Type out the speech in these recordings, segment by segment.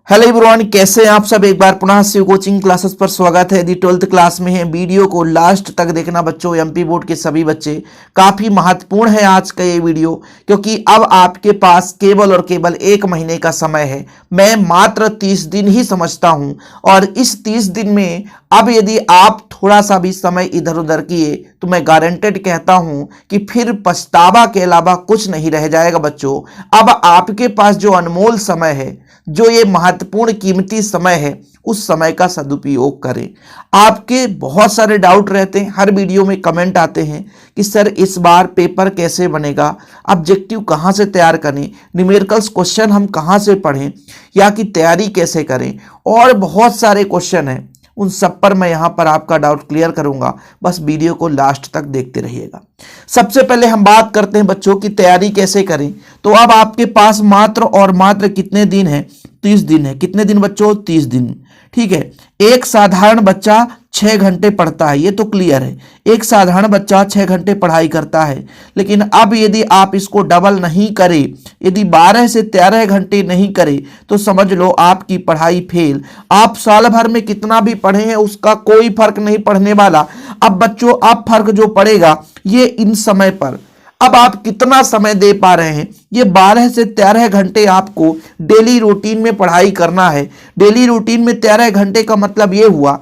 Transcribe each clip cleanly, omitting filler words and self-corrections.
Hello everyone, कैसे हैं आप सब। एक बार पुनः शिव कोचिंग क्लासेस पर स्वागत है। यदि 12th क्लास में है, वीडियो को लास्ट तक देखना बच्चों। एमपी बोर्ड के सभी बच्चे, काफी महत्वपूर्ण है आज का ये वीडियो, क्योंकि अब आपके पास केवल और केवल 1 महीने का समय है। मैं मात्र 30 दिन ही समझता हूं, और इस 30 दिन में अब यदि आप थोड़ा सा भी समय इधर उधर किए तो मैं गारंटेड कहता हूं कि फिर पछतावा के अलावा कुछ नहीं रह जाएगा बच्चों। अब आपके पास जो अनमोल समय है, जो ये महत्वपूर्ण कीमती समय है, उस समय का सदुपयोग करें। आपके बहुत सारे डाउट रहते हैं, हर वीडियो में कमेंट आते हैं कि सर इस बार पेपर कैसे बनेगा, ऑब्जेक्टिव कहाँ से तैयार करें, न्यूमेरिकल्स क्वेश्चन हम कहाँ से पढ़ें, या कि तैयारी कैसे करें, और बहुत सारे क्वेश्चन हैं। उन सब पर मैं यहाँ पर आपका डाउट क्लियर करूंगा, बस वीडियो को लास्ट तक देखते रहिएगा। सबसे पहले हम बात करते हैं बच्चों की तैयारी कैसे करें। तो अब आपके पास मात्र और मात्र कितने दिन है? 30 दिन है। कितने दिन बच्चों? 30 दिन। ठीक है। एक साधारण बच्चा 6 घंटे पढ़ता है, ये तो क्लियर है। एक साधारण बच्चा 6 घंटे पढ़ाई करता है, लेकिन अब यदि आप इसको डबल नहीं करें, यदि 12 से 13 घंटे नहीं करें, तो समझ लो आपकी पढ़ाई फेल। आप साल भर में कितना भी पढ़े हैं उसका कोई फर्क नहीं पड़ने वाला। अब बच्चों, अब फर्क जो पड़ेगा ये इन समय पर, अब आप कितना समय दे पा रहे हैं। ये 12 से 13 घंटे आपको डेली रूटीन में पढ़ाई करना है। डेली रूटीन में 13 घंटे का मतलब ये हुआ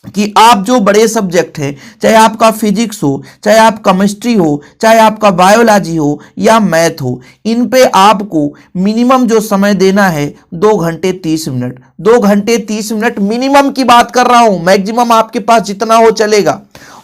कि आप जो बड़े सब्जेक्ट हैं, चाहे आपका फिजिक्स हो, चाहे आप केमिस्ट्री हो, चाहे आपका बायोलॉजी हो या मैथ हो, इन पे आपको मिनिमम जो समय देना है 2 घंटे 30 मिनट। 2 घंटे 30 मिनट मिनिमम की बात कर रहा हूं, मैक्सिमम आपके पास जितना हो चलेगा।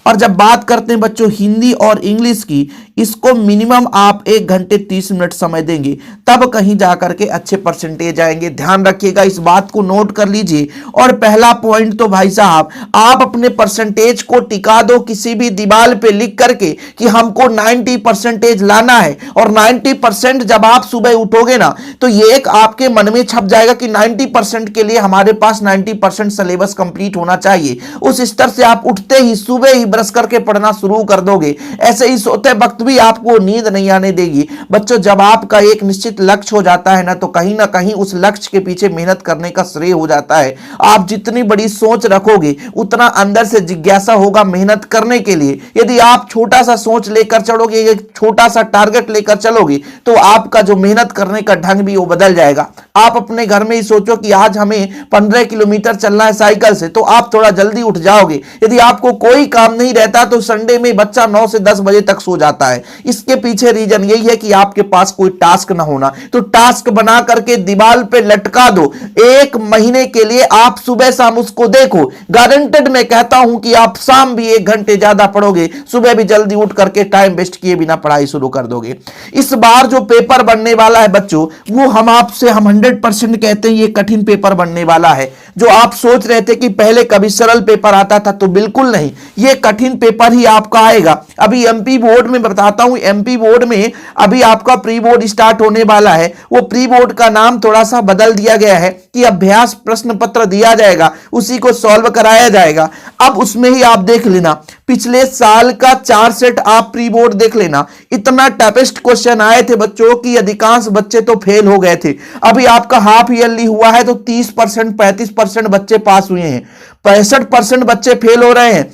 और जब बात करते हैं बच्चों हिंदी और इंग्लिश की, इसको मिनिमम आप 1 घंटे 30 मिनट समय देंगे, तब कहीं जाकर के अच्छे परसेंटेज आएंगे। ध्यान रखिएगा, इस बात को नोट कर लीजिए। और पहला पॉइंट तो भाई साहब, आप अपने परसेंटेज को टिका दो किसी भी दीवार पे लिख करके कि हमको 90 परसेंटेज लाना है। और 90% जब आप सुबह उठोगे ना, तो ये एक आपके मन में छप जाएगा कि 90% के लिए हमारे पास 90% सिलेबस कंप्लीट होना चाहिए। उस स्तर से आप उठते ही सुबह ही ब्रश करके पढ़ना शुरू कर दोगे। ऐसे ही सोते वक्त भी आपको नींद नहीं आने देगी। बच्चों, जब आपका एक निश्चित लक्ष्य हो जाता है ना कहीं उस लक्ष्य के पीछे मेहनत करने का श्रेय हो जाता है। आप जितनी बड़ी सोच रखोगे, उतना अंदर से जिज्ञासा होगा मेहनत करने के लिए। यदि आप छोटा सा सोच लेकर चलोगे, एक छोटा सा टारगेट लेकर चलोगे, तो आपका जो मेहनत करने का ढंग भी वो बदल जाएगा। आप अपने घर में ही सोचो कि आज हमें 15 किलोमीटर चलना है साइकिल से, तो आप थोड़ा जल्दी उठ जाओगे। यदि आपको कोई काम नहीं रहता तो संडे में बच्चा 9 से 10 बजे तक सो जाता है। इसके पीछे रीजन यही है कि आपके पास कोई टास्क ना होना। तो टास्क बना करके दीवार पे लटका दो। 1 महीने के लिए आप सुबह शाम उसको देखो। गारंटेड मैं कहता हूं कि आप शाम भी 1 घंटे ज्यादा पढ़ोगे, सुबह भी जल्दी उठ करके टाइम वेस्ट किए बिना पढ़ाई शुरू कर दोगे। इस बार जो पेपर बनने वाला है बच्चों, वो हम 100% कहते हैं ये कठिन पेपर बनने वाला है। जो आप सोच रहे थे कि पहले कभी सरल पेपर आता था, तो बिल्कुल नहीं, ये कठिन पेपर ही आपका आएगा। अभी एमपी बोर्ड में बताता हूं, एमपी बोर्ड में अभी आपका प्री बोर्ड स्टार्ट होने वाला है। वो प्री बोर्ड का नाम थोड़ा सा बदल दिया गया है कि अभ्यास प्रश्न पत्र दिया जाएगा, उसी को सॉल्व कराया जाएगा। अब उसमें ही आप देख लेना, पिछले साल का 4 सेट आप प्री बोर्ड देख लेना। इतना टफेस्ट क्वेश्चन आए थे बच्चों की अधिकांश बच्चे तो फेल हो गए थे। अभी आपका हाफ ईयरली हुआ है तो 30% 35% बच्चे पास हुए हैं, 65% बच्चे फेल हो रहे हैं।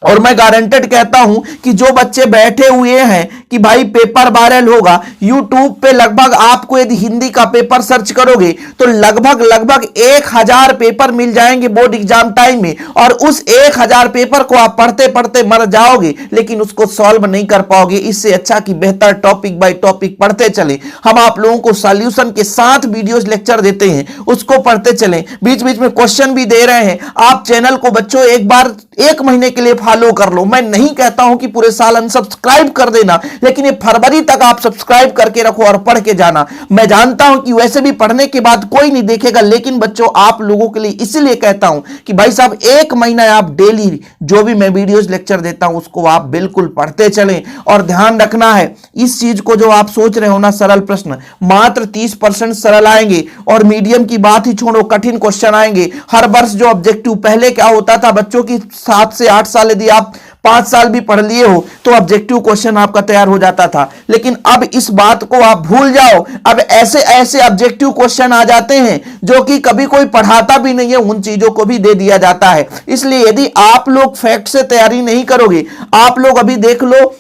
और मैं गारंटेड कहता हूं कि जो बच्चे बैठे हुए हैं कि भाई पेपर वायरल होगा, यूट्यूब पे लगभग आपको यदि हिंदी का पेपर सर्च करोगे तो लगभग 1000 पेपर मिल जाएंगे बोर्ड एग्जाम टाइम में। और उस 1000 पेपर को आप पढ़ते पढ़ते मर जाओगे, लेकिन उसको सॉल्व नहीं कर पाओगे। इससे अच्छा कि बेहतर टॉपिक बाय टॉपिक पढ़ते चले। हम आप लोगों को सॉल्यूशन के साथ वीडियोस लेक्चर देते हैं, उसको पढ़ते चलें। बीच बीच में क्वेश्चन भी दे रहे हैं। आप चैनल को बच्चों एक बार 1 महीने के लिए फॉलो कर लो। मैं नहीं कहता हूं कि पूरे साल अनसब्सक्राइब कर देना, लेकिन ये फरवरी तक आप सब्सक्राइब करके रखो और पढ़ के जाना। मैं जानता हूं कि वैसे भी पढ़ने के बाद कोई नहीं देखेगा, लेकिन बच्चों आप लोगों के लिए इसीलिए कहता हूं कि भाई साहब 1 महीना आप डेली जो भी मैं वीडियोस लेक्चर देता हूं उसको आप बिल्कुल पढ़ते चलें। और ध्यान रखना है इस चीज को, जो आप सोच रहे हो ना सरल प्रश्न, मात्र 30% सरल आएंगे। और मीडियम की बात ही छोड़ो, कठिन क्वेश्चन आएंगे हर वर्ष। जो ऑब्जेक्टिव पहले क्या होता था बच्चों की 7 से 8 साल यदि आप 5 साल भी पढ़ लिए हो तो ऑब्जेक्टिव क्वेश्चन आपका तैयार हो जाता था। लेकिन अब इस बात को आप भूल जाओ, अब ऐसे ऐसे ऑब्जेक्टिव क्वेश्चन आ जाते हैं जो कि कभी कोई पढ़ाता भी नहीं है, उन चीजों को भी दे दिया जाता है। इसलिए यदि आप लोग फैक्ट से तैयारी नहीं करोगे, आप लोग अभी देख लो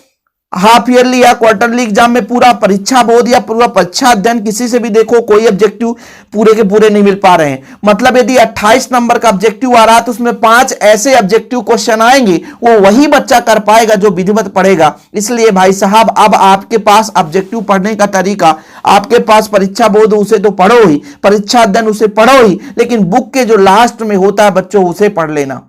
हाफ ईयरली या क्वार्टरली एग्जाम में पूरा परीक्षा बोध या पूरा परीक्षा अध्ययन किसी से भी देखो कोई ऑब्जेक्टिव पूरे के पूरे नहीं मिल पा रहे हैं। मतलब यदि 28 नंबर का ऑब्जेक्टिव आ रहा है तो उसमें 5 ऐसे ऑब्जेक्टिव क्वेश्चन आएंगे, वो वही बच्चा कर पाएगा जो विधिवत पढ़ेगा। इसलिए भाई साहब अब आपके पास ऑब्जेक्टिव पढ़ने का तरीका, आपके पास परीक्षा बोध उसे तो पढ़ो ही, परीक्षा अध्ययन उसे पढ़ो ही, लेकिन बुक के जो लास्ट में होता है बच्चों उसे पढ़ लेना।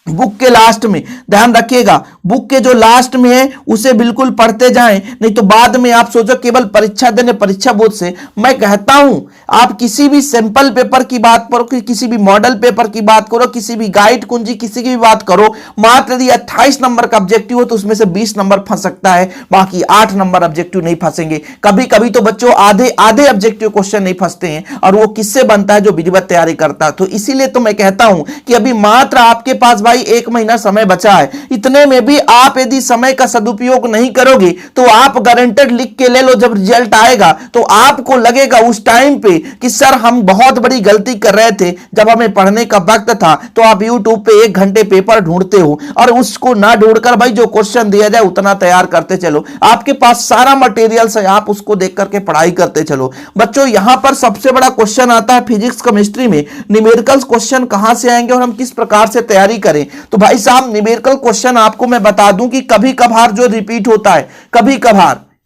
बुक के लास्ट में ध्यान रखिएगा, बुक के जो लास्ट में है उसे बिल्कुल पढ़ते जाएं, नहीं तो बाद में आप सोचो केवल परीक्षा देने परीक्षा बोध से। मैं कहता हूं आप किसी भी सैंपल पेपर की बात करो, किसी भी मॉडल पेपर की बात करो, किसी भी गाइड कुंजी किसी की भी बात करो, मात्र यदि 28 नंबर का ऑब्जेक्टिव हो तो उसमें से 20 नंबर फंस सकता है, बाकी 8 नंबर ऑब्जेक्टिव नहीं फंसेंगे। कभी कभी तो बच्चों आधे आधे ऑब्जेक्टिव क्वेश्चन नहीं फंसते हैं, और वो किससे बनता है? जो विधिवत तैयारी करता है। तो इसीलिए तो मैं कहता हूं कि अभी मात्र आपके पास भाई 1 महीना समय बचा है, इतने में भी आप यदि समय का सदुपयोग नहीं करोगे तो आप गारंटेड लिख के ले लो, जब रिजल्ट आएगा तो आपको लगेगा उस टाइम पे कि सर हम बहुत बड़ी गलती कर रहे थे, जब हमें पढ़ने का वक्त था। तो आप YouTube पे 1 घंटे पेपर ढूंढते हो और उसको ना ढूंढकर भाई जो क्वेश्चन दिया जाए उतना तैयार करते चलो, आपके पास सारा मटेरियल है, आप उसको देख करके पढ़ाई करते चलो। बच्चों यहां पर सबसे बड़ा क्वेश्चन आता है फिजिक्स केमिस्ट्री में, न्यूमेरिकल्स क्वेश्चन कहां से आएंगे और हम किस प्रकार से तैयारी करें। तो भाई साहब न्यूमेरिकल क्वेश्चन आपको मैं बता दूं कि कभी कभार जो रिपीट होता है,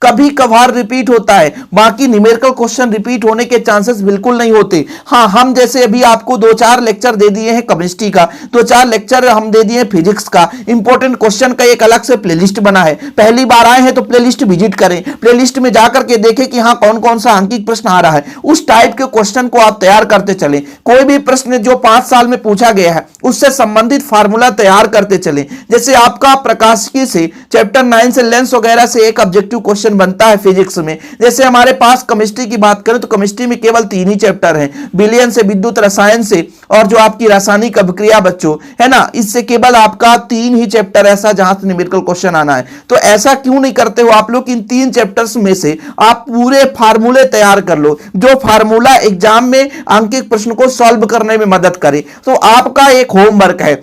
कभी कभार रिपीट होता है, बाकी न्यूमेरिकल क्वेश्चन रिपीट होने के चांसेस बिल्कुल नहीं होते। हां हम जैसे अभी आपको 2-4 लेक्चर दे दिए हैं केमिस्ट्री का, 2-4 लेक्चर हम दे दिए फिजिक्स का, इंपॉर्टेंट क्वेश्चन का एक अलग से प्लेलिस्ट बना है। पहली बार आए हैं तो प्लेलिस्ट विजिट करें, प्लेलिस्ट में जाकर के देखें कि हाँ कौन कौन सा अंकित प्रश्न आ रहा है, उस टाइप के क्वेश्चन को आप तैयार करते चलें। कोई भी प्रश्न जो 5 साल में पूछा गया है उससे संबंधित फार्मूला तैयार करते चलें। जैसे आपका प्रकाशिकी से चैप्टर 9 से लेंस वगैरह से एक ऑब्जेक्टिव क्वेश्चन बनता है फिजिक्स में। जैसे हमारे पास केमिस्ट्री की बात करें तो केमिस्ट्री में केवल 3 ही चैप्टर हैं, विलयन से, विद्युत रसायन से और जो आपकी रासायनिक अभिक्रिया बच्चों है ना, इससे केवल आपका 3 ही चैप्टर ऐसा जहां से न्यूमेरिकल क्वेश्चन आना है। तो ऐसा क्यों नहीं करते हो आप लोग, इन 3 चैप्टर्स में से आप पूरे फार्मूले तैयार कर लो, जो फार्मूला एग्जाम में अंकित प्रश्न को सॉल्व करने में मदद करे। तो आपका एक होमवर्क है।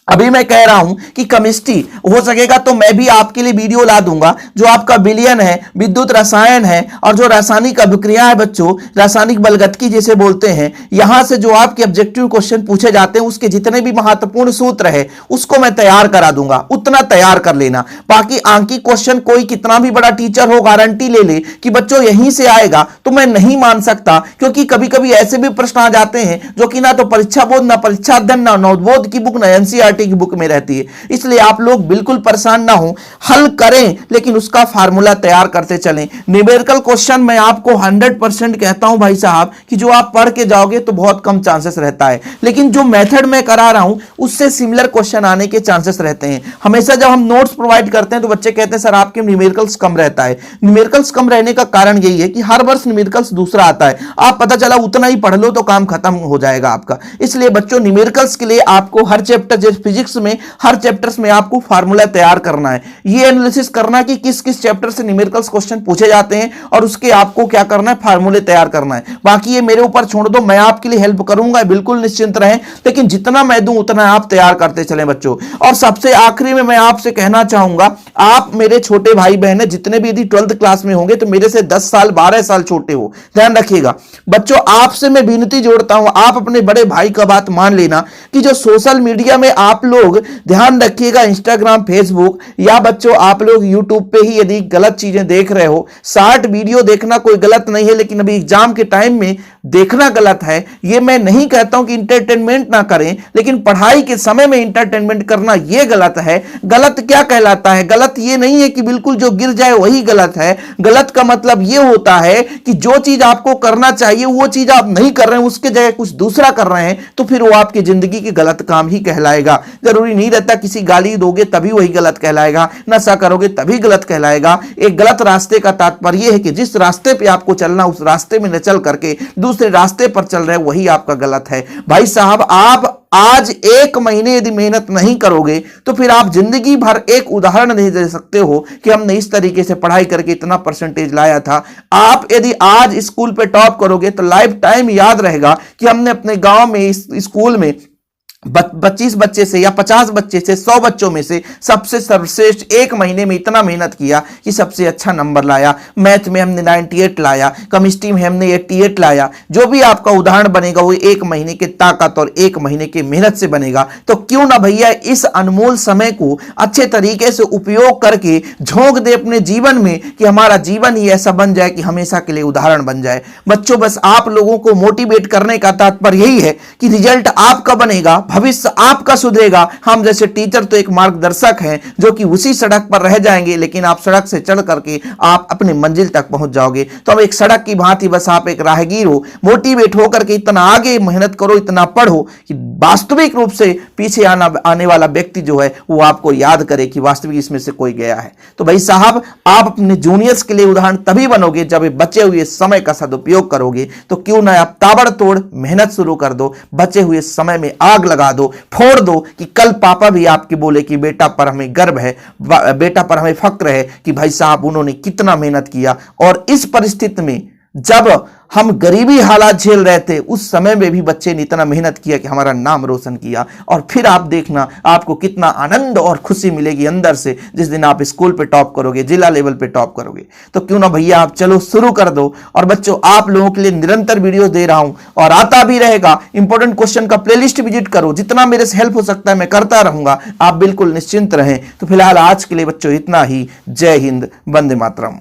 अभी मैं कह रहा हूं कि केमिस्ट्री हो सकेगा तो मैं भी आपके लिए वीडियो ला दूंगा, जो आपका विलयन है, विद्युत रसायन है और जो रासायनिक अभिक्रिया है बच्चों, रासायनिक बलगतकी जिसे बोलते हैं, यहां से जो आपके ऑब्जेक्टिव क्वेश्चन पूछे जाते हैं उसके जितने भी महत्वपूर्ण सूत्र है उसको मैं तैयार करा दूंगा, उतना तैयार कर लेना। बाकी आंकिक क्वेश्चन कोई कितना भी बड़ा टीचर हो गारंटी ले ले कि बच्चों यहीं से आएगा, तो मैं नहीं मान सकता, क्योंकि कभी कभी ऐसे भी प्रश्न आ जाते हैं जो कि ना तो परीक्षा बोध, ना परीक्षा अध्ययन, ना नवोदय की बुक, ना एनसीईआरटी की बुक में रहती है। इसलिए आप लोग बिल्कुल परेशान ना हो, हल करें लेकिन उसका फार्मूला तैयार करते चलें। न्यूमेरिकल क्वेश्चन मैं आपको 100% कहता हूं भाई साहब कि जो आप पढ़ के जाओगे तो बहुत कम चांसेस रहता है, लेकिन जो मेथड मैं करा रहा हूं उससे सिमिलर क्वेश्चन आने के चांसेस रहते हैं। हमेशा जब हम नोट्स प्रोवाइड करते हैं तो बच्चे कहते हैं सर आपके न्यूमेरिकल्स कम रहता है। न्यूमेरिकल्स कम रहने का कारण यही है कि हर वर्ष न्यूमेरिकल्स दूसरा आता है, आप पता चला उतना ही पढ़ लो तो काम खत्म हो जाएगा आपका। इसलिए बच्चों न्यूमेरिकल्स के लिए आपको हर चैप्टर, जैसे फिजिक्स में हर चैप्टर्स में आपको फार्मूला तैयार करना है, ये एनालिसिस करना है कि किस किस चैप्टर से न्यूमेरिकल्स क्वेश्चन पूछे जाते हैं और उसके आपको क्या करना है, फार्मूले तैयार करना है। बाकी ये मेरे ऊपर छोड़ दो, मैं आपके लिए हेल्प करूंगा, बिल्कुल निश्चिंत रहें, लेकिन जितना मैं दूं उतना आप तैयार करते चलें बच्चों। और सबसे आखिरी में मैं आपसे कहना चाहूंगा, आप मेरे छोटे भाई बहन है, जितने भी यदि 12th क्लास में होंगे तो मेरे से 10 साल 12 साल छोटे हो, ध्यान रखिएगा बच्चों। आपसे मैं विनती जोड़ता हूं, आप अपने बड़े भाई का बात मान लेना कि जो सोशल मीडिया में आप लोग, ध्यान रखिएगा, इंस्टाग्राम, फेसबुक या बच्चों आप लोग यूट्यूब पे ही यदि गलत चीजें देख रहे हो, शॉर्ट वीडियो देखना कोई गलत नहीं है, लेकिन अभी एग्जाम के टाइम में देखना गलत है। ये मैं नहीं कहता हूं कि इंटरटेनमेंट ना करें, लेकिन पढ़ाई के समय में इंटरटेनमेंट करना यह गलत है। गलत क्या कहलाता है? गलत ये नहीं है कि बिल्कुल जो गिर जाए वही गलत है। गलत का मतलब यह होता है कि जो चीज आपको करना चाहिए वो चीज आप नहीं कर रहे हैं, उसके जगह कुछ दूसरा कर रहे हैं, तो फिर वो आपकी जिंदगी के गलत काम ही कहलाएगा। जरूरी नहीं रहता किसी गाली दोगे तभी वही गलत कहलाएगा, नशा करोगे तभी गलत कहलाएगा। एक गलत रास्ते का तात्पर्य है कि जिस रास्ते पे आपको चलना उस रास्ते में न चल करके दूसरे रास्ते पर चल रहे वही आपका गलत है। भाई साहब, आप आज एक महीने यदि मेहनत नहीं करोगे तो फिर आप जिंदगी भर एक उदाहरण नहीं दे सकते हो कि हमने इस तरीके से पढ़ाई करके इतना परसेंटेज लाया था। आप यदि आज स्कूल पे टॉप करोगे तो लाइफ टाइम याद रहेगा कि हमने अपने गांव में इस स्कूल में 25 बच्चे से या 50 बच्चे से 100 बच्चों में से सबसे सर्वश्रेष्ठ एक महीने में इतना मेहनत किया कि सबसे अच्छा नंबर लाया। मैथ में हमने 98 लाया, केमिस्ट्री में हमने 88 लाया। जो भी आपका उदाहरण बनेगा वो एक महीने की ताकत और एक महीने की मेहनत से बनेगा। तो क्यों ना भैया इस अनमोल समय को अच्छे तरीके से उपयोग करके झोंक दे अपने जीवन में कि हमारा जीवन ही ऐसा बन जाए कि हमेशा के लिए उदाहरण बन जाए। बच्चों, बस आप लोगों को मोटिवेट करने का तात्पर्य यही है कि रिजल्ट आपका बनेगा, भविष्य आपका सुधरेगा। हम जैसे टीचर तो एक मार्गदर्शक हैं जो कि उसी सड़क पर रह जाएंगे, लेकिन आप सड़क से चढ़ करके आप अपनी मंजिल तक पहुंच जाओगे। तो अब एक सड़क की भांति बस आप एक राहगीर हो, मोटिवेट होकर के इतना आगे मेहनत करो, इतना पढ़ो कि वास्तविक रूप से पीछे आने वाला व्यक्ति जो है वो आपको याद करे कि वास्तविक इसमें से कोई गया है। तो भाई साहब, आप अपने जूनियर्स के लिए उदाहरण तभी बनोगे जब बचे हुए समय का सदुपयोग करोगे। तो क्यों ना आप ताबड़तोड़ मेहनत शुरू कर दो, बचे हुए समय में आग लगा दो, फोड़ दो कि कल पापा भी आपके बोले कि बेटा पर हमें गर्व है, बेटा पर हमें फक्र है कि भाई साहब उन्होंने कितना मेहनत किया। और इस परिस्थिति में जब हम गरीबी हालात झेल रहे थे उस समय में भी बच्चे ने इतना मेहनत किया कि हमारा नाम रोशन किया। और फिर आप देखना आपको कितना आनंद और खुशी मिलेगी अंदर से जिस दिन आप स्कूल पे टॉप करोगे, जिला लेवल पे टॉप करोगे। तो क्यों ना भैया आप चलो शुरू कर दो। और बच्चों, आप लोगों के लिए निरंतर वीडियो दे रहा हूं और आता भी रहेगा। इंपॉर्टेंट क्वेश्चन का प्लेलिस्ट विजिट करो, जितना मेरे से हेल्प हो सकता है मैं करता रहूंगा, आप बिल्कुल निश्चिंत रहें। तो फिलहाल आज के लिए बच्चों इतना ही। जय हिंद, वंदे मातरम।